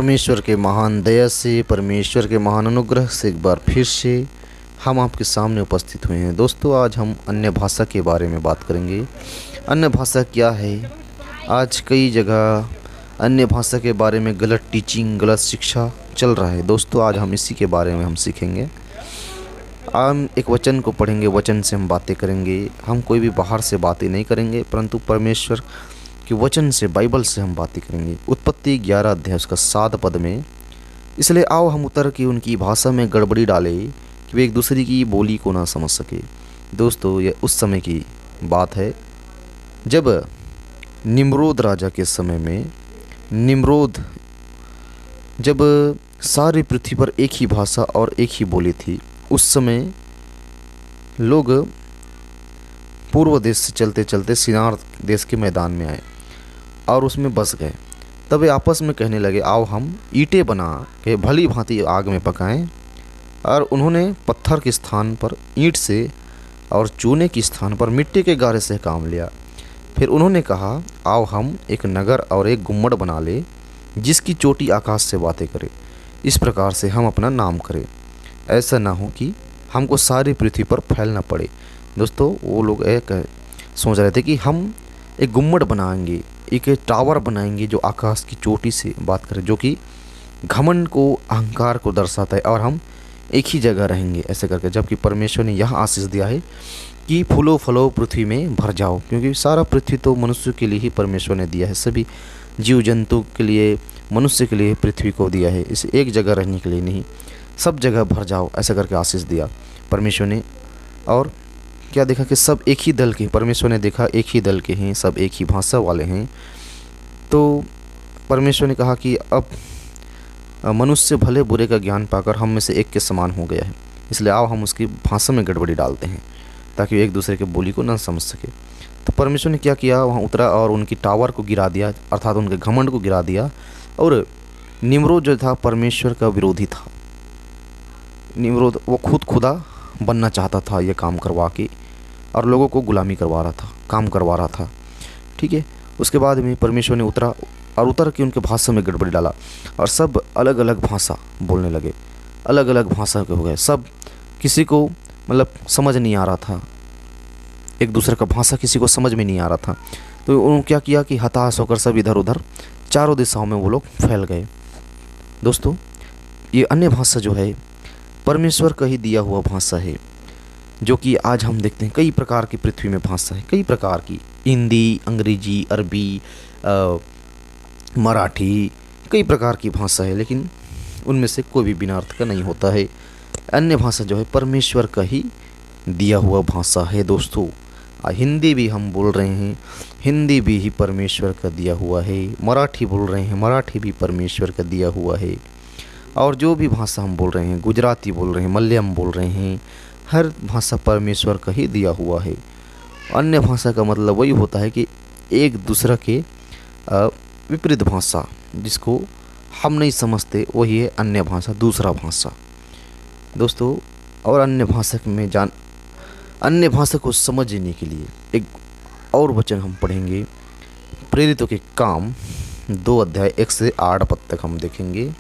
परमेश्वर के महान दया से, परमेश्वर के महान अनुग्रह से एक बार फिर से हम आपके सामने उपस्थित हुए हैं। दोस्तों, आज हम अन्य भाषा के बारे में बात करेंगे। अन्य भाषा क्या है? आज कई जगह अन्य भाषा के बारे में गलत टीचिंग, गलत शिक्षा चल रहा है। दोस्तों, आज हम इसी के बारे में हम सीखेंगे। हम एक वचन को पढ़ेंगे, वचन से हम बातें करेंगे। हम कोई भी बाहर से बातें नहीं करेंगे, परंतु परमेश्वर के वचन से, बाइबल से हम बातें करेंगे। उत्पत्ति 11 अध्याय उसका 7 पद में, इसलिए आओ हम उतर के उनकी भाषा में गड़बड़ी डालें कि वे एक दूसरे की बोली को ना समझ सके। दोस्तों, यह उस समय की बात है जब निम्रोद राजा के समय में, निम्रोद जब सारी पृथ्वी पर एक ही भाषा और एक ही बोली थी, उस समय लोग पूर्व देश से चलते चलते सिनार देश के मैदान में आए और उसमें बस गए। तब वे आपस में कहने लगे, आओ हम ईंटें बना के भली भांति आग में पकाएं। और उन्होंने पत्थर के स्थान पर ईंट से और चूने के स्थान पर मिट्टी के गारे से काम लिया। फिर उन्होंने कहा, आओ हम एक नगर और एक गुम्मट बना ले जिसकी चोटी आकाश से बातें करे। इस प्रकार से हम अपना नाम करें, ऐसा ना हो कि हमको सारी पृथ्वी पर फैलना पड़े। दोस्तों, वो लोग एक सोच रहे थे कि हम एक गुम्मट बनाएंगे, एक टावर बनाएंगे जो आकाश की चोटी से बात करे, जो कि घमंड को, अहंकार को दर्शाता है, और हम एक ही जगह रहेंगे ऐसे करके। जबकि परमेश्वर ने यह आशीष दिया है कि फूलो फलो पृथ्वी में भर जाओ, क्योंकि सारा पृथ्वी तो मनुष्य के लिए ही परमेश्वर ने दिया है। सभी जीव जंतु के लिए, मनुष्य के लिए पृथ्वी को दिया है, इसे एक जगह रहने के लिए नहीं, सब जगह भर जाओ ऐसा करके आशीष दिया परमेश्वर ने। और क्या देखा कि सब एक ही दल के, परमेश्वर ने देखा एक ही दल के हैं, सब एक ही भाषा वाले हैं। तो परमेश्वर ने कहा कि अब मनुष्य भले बुरे का ज्ञान पाकर हम में से एक के समान हो गया है, इसलिए आओ हम उसकी भाषा में गड़बड़ी डालते हैं ताकि वो एक दूसरे के बोली को न समझ सके। तो परमेश्वर ने क्या किया, वहाँ उतरा और उनकी टावर को गिरा दिया, अर्थात उनके घमंड को गिरा दिया। और निम्रोद जो था परमेश्वर का विरोधी था। निम्रोद वो खुद खुदा बनना चाहता था ये काम करवा के, और लोगों को गुलामी करवा रहा था, काम करवा रहा था। ठीक है, उसके बाद में परमेश्वर ने उतरा और उतर के उनके भाषा में गड़बड़ी डाला और सब अलग अलग भाषा बोलने लगे, अलग अलग भाषा के हो गए। सब किसी को मतलब समझ नहीं आ रहा था, एक दूसरे का भाषा किसी को समझ में नहीं आ रहा था। तो उन्होंने क्या किया कि हताश होकर सब इधर उधर चारों दिशाओं में वो लोग फैल गए। दोस्तों, ये अन्य भाषा जो है परमेश्वर का ही दिया हुआ भाषा है, जो कि आज हम देखते हैं कई प्रकार की पृथ्वी में भाषा है, कई प्रकार की, हिंदी, अंग्रेजी, अरबी, मराठी, कई प्रकार की भाषा है, लेकिन उनमें से कोई भी बिना अर्थ का नहीं होता है। अन्य भाषा जो है परमेश्वर का ही दिया हुआ भाषा है। दोस्तों, हिंदी भी हम बोल रहे हैं, हिंदी भी ही परमेश्वर का दिया हुआ है। मराठी बोल रहे हैं, मराठी भी परमेश्वर का दिया हुआ है। और जो भी भाषा हम बोल रहे हैं, गुजराती बोल रहे हैं, मलयालम बोल रहे हैं, हर भाषा परमेश्वर का ही दिया हुआ है। अन्य भाषा का मतलब वही होता है कि एक दूसरे के विपरीत भाषा, जिसको हम नहीं समझते, वही है अन्य भाषा, दूसरा भाषा। दोस्तों, और अन्य भाषा में अन्य भाषा को समझने के लिए एक और वचन हम पढ़ेंगे। प्रेरितों के काम 2 अध्याय 1 से 8 पद तक हम देखेंगे।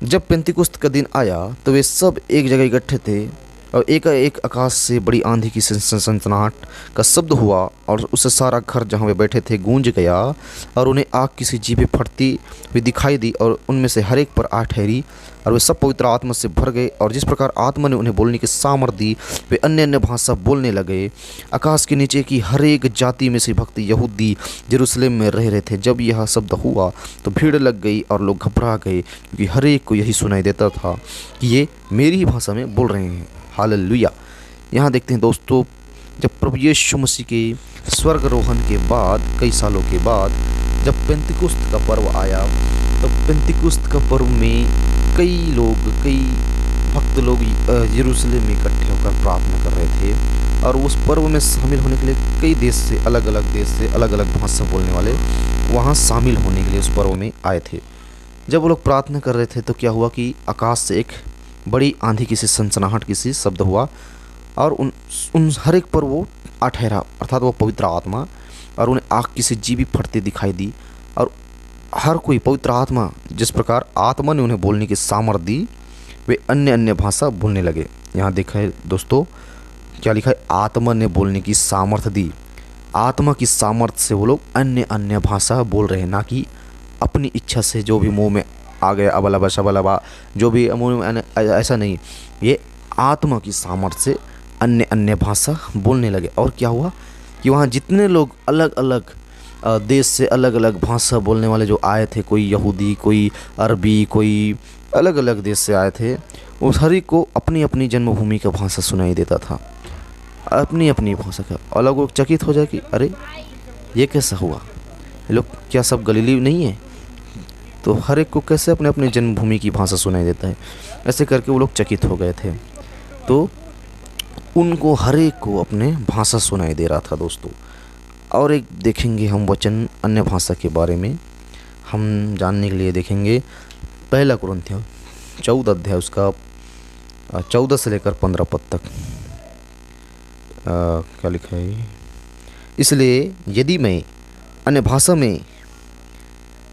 जब पेंतिकुस्त का दिन आया तो वे सब एक जगह इकट्ठे थे, और एक आकाश से बड़ी आंधी की सनसनाहट का शब्द हुआ, और उससे सारा घर जहाँ वे बैठे थे गूंज गया, और उन्हें आग की सी जीभें फटती हुई दिखाई दी, और उनमें से हर एक पर आ ठहरी, और वे सब पवित्र आत्मा से भर गए। और जिस प्रकार आत्मा ने उन्हें बोलने की सामर्थ दी, वे अन्य अन्य भाषा बोलने लगे। आकाश के नीचे की हर एक जाति में से भक्त यहूदी यरूशलेम में रह रहे थे। जब यह शब्द हुआ तो भीड़ लग गई और लोग घबरा गए, क्योंकि हर एक को यही सुनाई देता था कि ये मेरी ही भाषा में बोल रहे हैं। हालेलुया। यहाँ देखते हैं दोस्तों, जब प्रभु यीशु मसीह के स्वर्गारोहण के बाद, कई सालों के बाद, जब पेंतिकुस्त का पर्व आया, तो पेंतिकुस्त का पर्व में कई भक्त लोग यरूशलेम में इकट्ठे होकर प्रार्थना कर रहे थे, और उस पर्व में शामिल होने के लिए कई देश से, अलग अलग भाषा बोलने वाले वहाँ शामिल होने के लिए उस पर्व में आए थे। जब वो लोग प्रार्थना कर रहे थे तो क्या हुआ कि आकाश से एक बड़ी आंधी की सी, सनसनाहट की सी शब्द हुआ, और उन हर एक पर वो आ ठहरा, अर्थात वो पवित्र आत्मा, और उन्हें आग की सी जीभी फटती दिखाई दी, और हर कोई पवित्र आत्मा जिस प्रकार आत्मा ने उन्हें बोलने की सामर्थ्य दी, वे अन्य अन्य भाषा बोलने लगे। यहाँ देखा है दोस्तों, क्या लिखा है? आत्मा ने बोलने की सामर्थ्य दी। आत्मा की सामर्थ्य से वो लोग अन्य अन्य भाषा बोल रहे हैं, ना कि अपनी इच्छा से जो भी मुंह में आ गया अबलबा शबलबा जो भी मुंह में ऐसा नहीं। ये आत्मा की सामर्थ्य से अन्य अन्य भाषा बोलने लगे। और क्या हुआ कि वहाँ जितने लोग अलग अलग देश से अलग अलग भाषा बोलने वाले जो आए थे, कोई यहूदी, कोई अरबी, कोई अलग अलग देश से आए थे, उस हर एक को अपनी अपनी जन्मभूमि का भाषा सुनाई देता था, अपनी अपनी भाषा का। अलग लोग चकित हो जाए कि अरे ये कैसा हुआ, ये लोग क्या सब गलीली नहीं है? तो हर एक को कैसे अपने अपने जन्मभूमि की भाषा सुनाई देता है? ऐसे करके वो लोग चकित हो गए थे। तो उनको हर एक को अपने भाषा सुनाई दे रहा था दोस्तों। और एक देखेंगे हम वचन अन्य भाषा के बारे में हम जानने के लिए देखेंगे पहला कुरिन्थियों 14 अध्याय उसका 14 से लेकर 15 पद तक। क्या लिखा है? इसलिए यदि मैं अन्य भाषा में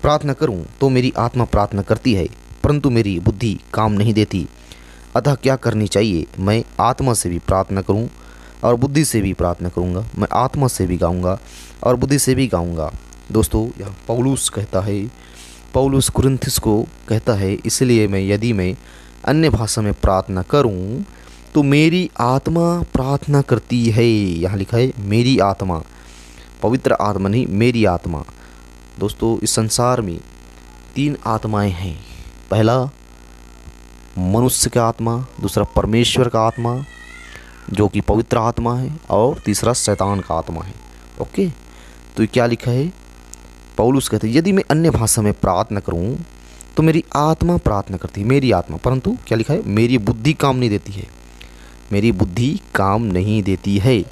प्रार्थना करूं तो मेरी आत्मा प्रार्थना करती है, परंतु मेरी बुद्धि काम नहीं देती। अतः क्या करनी चाहिए? मैं आत्मा से भी प्रार्थना करूं और बुद्धि से भी प्रार्थना करूंगा। मैं आत्मा से भी गाऊंगा और बुद्धि से भी गाऊंगा। दोस्तों, यहाँ पौलुस कहता है, पौलुस कुरिन्थियों को कहता है, इसलिए यदि मैं अन्य भाषा में प्रार्थना करूं तो मेरी आत्मा प्रार्थना करती है। यहाँ लिखा है मेरी आत्मा, पवित्र आत्मा नहीं, मेरी आत्मा। दोस्तों, इस संसार में 3 आत्माएं हैं। पहला मनुष्य का आत्मा, दूसरा परमेश्वर का आत्मा जो कि पवित्र आत्मा है, और तीसरा शैतान का आत्मा है। ओके, तो क्या लिखा है? पौलुस कहते हैं यदि मैं अन्य भाषा में प्रार्थना करूं तो मेरी आत्मा प्रार्थना करती है, मेरी आत्मा, परंतु क्या लिखा है? मेरी बुद्धि काम नहीं देती है, मेरी बुद्धि काम नहीं देती है।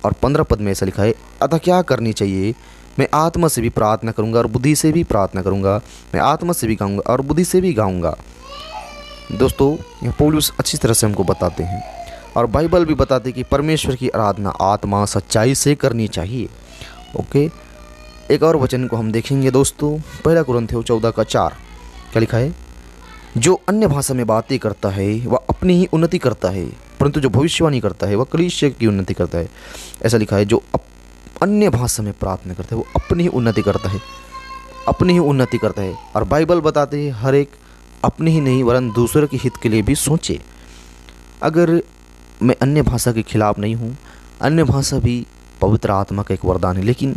और 15 पद में ऐसा लिखा है, अतः क्या करनी चाहिए? मैं आत्मा से भी प्रार्थना करूंगा और बुद्धि से भी प्रार्थना करूंगा। मैं आत्मा से भी गाऊंगा और बुद्धि से भी गाऊंगा। दोस्तों, यह पौलुस अच्छी तरह से हमको बताते हैं, और बाइबल भी बताती है कि परमेश्वर की आराधना आत्मा सच्चाई से करनी चाहिए। ओके, एक और वचन को हम देखेंगे दोस्तों, पहला कुरिन्थियों 14 का 4। क्या लिखा है? जो अन्य भाषा में बातें करता है वह अपनी ही उन्नति करता है, परंतु जो भविष्यवाणी करता है वह कलीसिया की उन्नति करता है। ऐसा लिखा है, जो अन्य भाषा में प्रार्थना करता है वो अपनी ही उन्नति करता है, अपनी ही उन्नति करता है। और बाइबल बताते हैं हर एक अपनी ही नहीं वरन दूसरे के हित के लिए भी सोचे। अगर मैं अन्य भाषा के खिलाफ नहीं हूँ, अन्य भाषा भी पवित्र आत्मा का एक वरदान है, लेकिन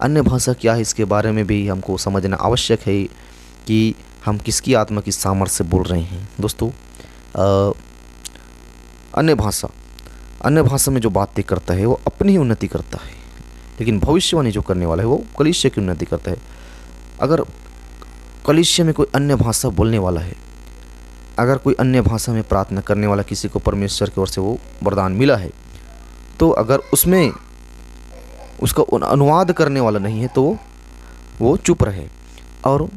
अन्य भाषा क्या है इसके बारे में भी हमको समझना आवश्यक है कि हम किसकी आत्मा की सामर्थ्य से बोल रहे हैं। दोस्तों, अन्य भाषा में जो बातें करता है वो अपनी ही उन्नति करता है, लेकिन भविष्यवाणी जो करने वाला है वो कलीसिया की उन्नति करता है। अगर कलीसिया में कोई अन्य भाषा बोलने वाला है, अगर कोई अन्य भाषा में प्रार्थना करने वाला किसी को परमेश्वर की ओर से वो वरदान मिला है, तो अगर उसमें उसका अनुवाद करने वाला नहीं है तो वो चुप रहे। और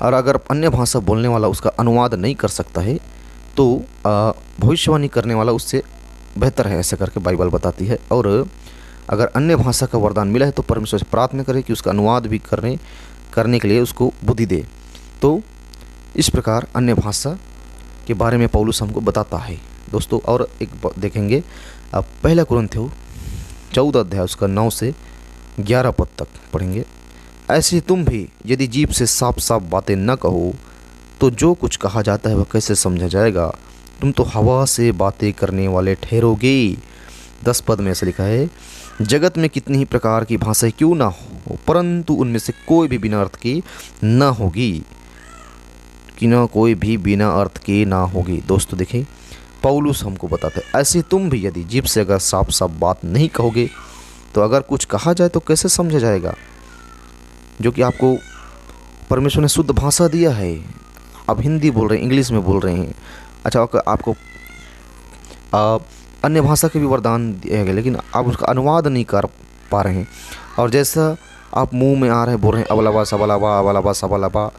अगर अन्य भाषा बोलने वाला उसका अनुवाद नहीं कर सकता है तो भविष्यवाणी करने वाला उससे बेहतर है, ऐसा करके बाइबल बताती है। और अगर अन्य भाषा का वरदान मिला है तो परमेश्वर से प्रार्थना करे कि उसका अनुवाद भी करने के लिए उसको बुद्धि दे। तो इस प्रकार अन्य भाषा के बारे में पौलुस हमको बताता है दोस्तों। और एक देखेंगे पहला कुरिन्थियों 14 अध्याय उसका 9 से 11 पद तक पढ़ेंगे। ऐसे तुम भी यदि जीभ से साफ साफ बातें न कहो तो जो कुछ कहा जाता है वह कैसे समझा जाएगा? तुम तो हवा से बातें करने वाले ठहरोगे। 10 पद में ऐसा लिखा है, जगत में कितनी ही प्रकार की भाषाएं क्यों ना हो, परंतु उनमें से कोई भी बिना अर्थ की न होगी, कि ना कोई भी बिना अर्थ की ना होगी। दोस्तों देखें, पौलुस हमको बताते हैं ऐसे तुम भी यदि जीभ से अगर साफ साफ बात नहीं कहोगे तो अगर कुछ कहा जाए तो कैसे समझा जाएगा? जो कि आपको परमेश्वर ने शुद्ध भाषा दिया है, आप हिंदी बोल रहे हैं, इंग्लिश में बोल रहे हैं, अच्छा आपको अन्य भाषा के भी वरदान दिया गया, लेकिन आप उसका अनुवाद नहीं कर पा रहे हैं। और जैसा आप मुंह में आ रहे हैं बोल रहे हैं अबलाबा सबलाबा अबलाबा सबलाबा,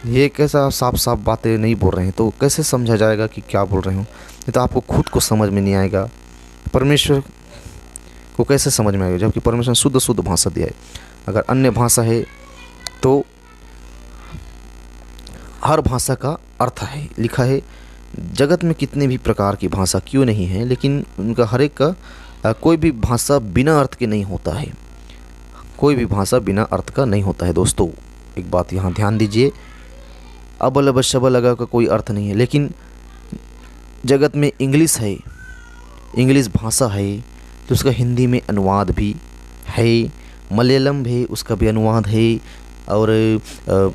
ये कैसा साफ साफ बातें नहीं बोल रहे हैं तो कैसे समझा जाएगा कि क्या बोल रहे हो? ये तो आपको खुद को समझ में नहीं आएगा, परमेश्वर को कैसे समझ में आएगा? जबकि परमेश्वर ने शुद्ध भाषा दिया है। अगर अन्य भाषा है तो हर भाषा का अर्थ है, लिखा है जगत में कितने भी प्रकार की भाषा क्यों नहीं है, लेकिन उनका हर एक का कोई भी भाषा बिना अर्थ के नहीं होता है, कोई भी भाषा बिना अर्थ का नहीं होता है। दोस्तों एक बात यहाँ ध्यान दीजिए, अबल अबल शबल लगा का कोई अर्थ नहीं है, लेकिन जगत में इंग्लिश है, इंग्लिश भाषा है तो उसका हिंदी में अनुवाद भी है, मलयालम है उसका भी अनुवाद है, और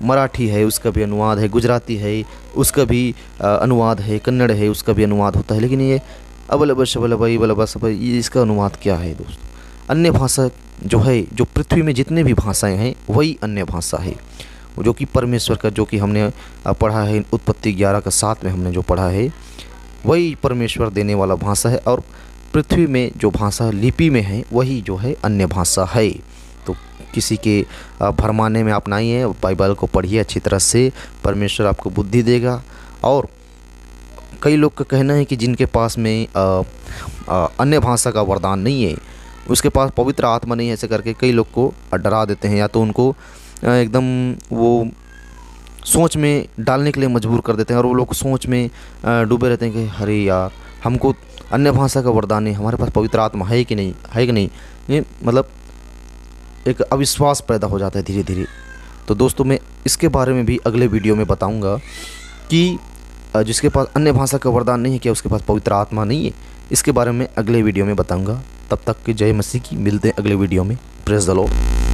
मराठी है उसका भी अनुवाद है, गुजराती है उसका भी अनुवाद है, कन्नड़ है उसका भी अनुवाद होता है। लेकिन ये अबल अबल शबल अबई बल अबा सब, ये इसका अनुवाद क्या है दोस्तों? अन्य भाषा जो है, जो पृथ्वी में जितने भी भाषाएं हैं वही अन्य भाषा है, जो कि परमेश्वर का, जो कि हमने पढ़ा है उत्पत्ति 11 का 7 में हमने जो पढ़ा है, वही परमेश्वर देने वाला भाषा है। और पृथ्वी में जो भाषा लिपि में है वही जो है अन्य भाषा है। तो किसी के भरमाने में आप नहीं है, बाइबल को पढ़िए अच्छी तरह से, परमेश्वर आपको बुद्धि देगा। और कई लोग का कहना है कि जिनके पास में अन्य भाषा का वरदान नहीं है, उसके पास पवित्र आत्मा नहीं है, ऐसे करके कई लोग को डरा देते हैं, या तो उनको एकदम वो सोच में डालने के लिए मजबूर कर देते हैं, और वो लोग सोच में डूबे रहते हैं कि अरे यार हमको अन्य भाषा का वरदान है, हमारे पास पवित्र आत्मा है कि नहीं, है कि नहीं। ये मतलब एक अविश्वास पैदा हो जाता है धीरे धीरे। तो दोस्तों मैं इसके बारे में भी अगले वीडियो में बताऊंगा कि जिसके पास अन्य भाषा का वरदान नहीं है, क्या उसके पास पवित्र आत्मा नहीं है, इसके बारे में अगले वीडियो में बताऊंगा। तब तक की जय मसीह की, मिलते हैं अगले वीडियो में। Praise the Lord.